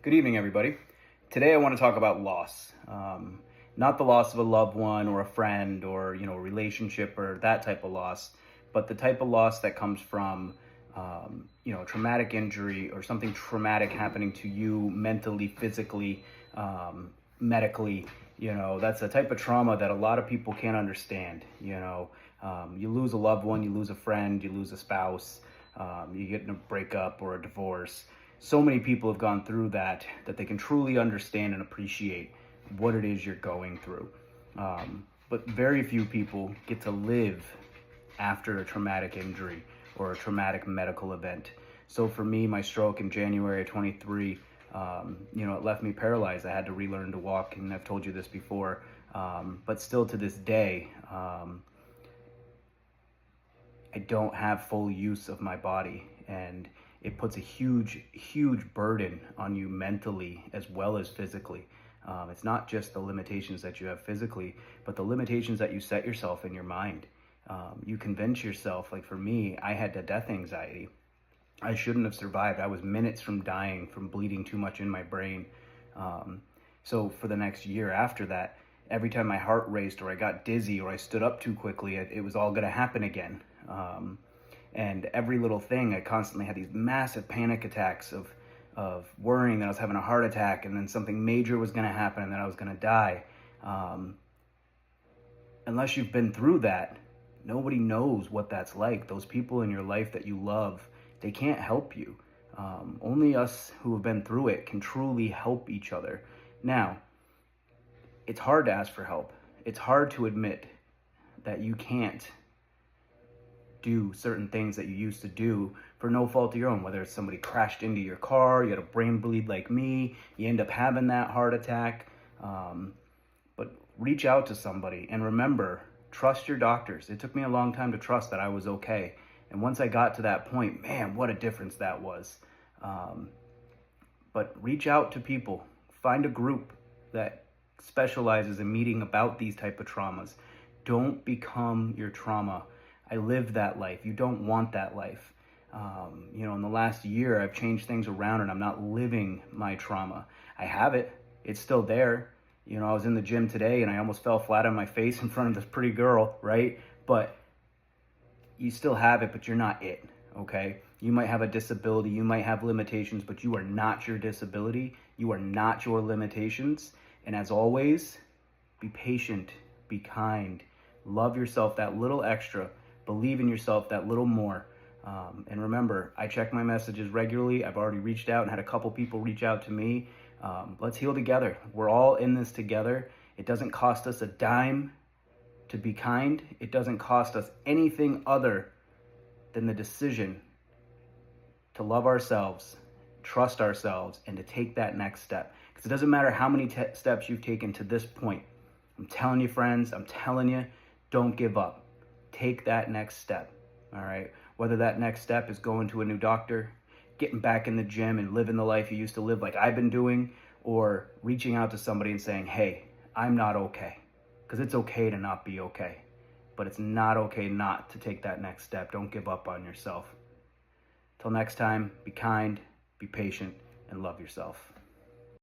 Good evening, everybody. Today I want to talk about loss. Not the loss of a loved one or a friend or, a relationship or that type of loss, but the type of loss that comes from, traumatic injury or something traumatic happening to you mentally, physically, medically. That's a type of trauma that a lot of people can't understand. You lose a loved one, you lose a friend, you lose a spouse, you get in a breakup or a divorce. So many people have gone through that they can truly understand and appreciate what it is you're going through. But very few people get to live after a traumatic injury or a traumatic medical event. So for me, my stroke in January of 23, it left me paralyzed. I had to relearn to walk, and I've told you this before. But still to this day, I don't have full use of my body, and it puts a huge burden on you mentally as well as physically. It's not just the limitations that you have physically, but the limitations that you set yourself in your mind. You convince yourself, like for me, I had the death anxiety. I shouldn't have survived. I was minutes from dying from bleeding too much in my brain. So for the next year after that, every time my heart raced or I got dizzy or I stood up too quickly, it was all going to happen again. And every little thing, I constantly had these massive panic attacks of worrying that I was having a heart attack and then something major was going to happen and that I was going to die. Unless you've been through that, nobody knows what that's like. Those people in your life that you love, they can't help you. Only us who have been through it can truly help each other. Now, it's hard to ask for help. It's hard to admit that you can't do certain things that you used to do for no fault of your own, whether it's somebody crashed into your car, you had a brain bleed like me, you end up having that heart attack. But reach out to somebody and remember, trust your doctors. It took me a long time to trust that I was okay. And once I got to that point, man, what a difference that was. But reach out to people. Find a group that specializes in meeting about these type of traumas. Don't become your trauma. I lived that life. You don't want that life. In the last year, I've changed things around and I'm not living my trauma. I have it. It's still there. I was in the gym today and I almost fell flat on my face in front of this pretty girl, right? But you still have it, but you're not it, okay? You might have a disability, you might have limitations, but you are not your disability. You are not your limitations. And as always, be patient, be kind, love yourself that little extra, believe in yourself that little more. And remember, I check my messages regularly. I've already reached out and had a couple people reach out to me. Let's heal together. We're all in this together. It doesn't cost us a dime to be kind. It doesn't cost us anything other than the decision to love ourselves, trust ourselves, and to take that next step. Because it doesn't matter how many steps you've taken to this point. I'm telling you, friends, I'm telling you, don't give up. Take that next step, all right? Whether that next step is going to a new doctor, getting back in the gym and living the life you used to live like I've been doing, or reaching out to somebody and saying, hey, I'm not okay. Because it's okay to not be okay. But it's not okay not to take that next step. Don't give up on yourself. Till next time, be kind, be patient, and love yourself.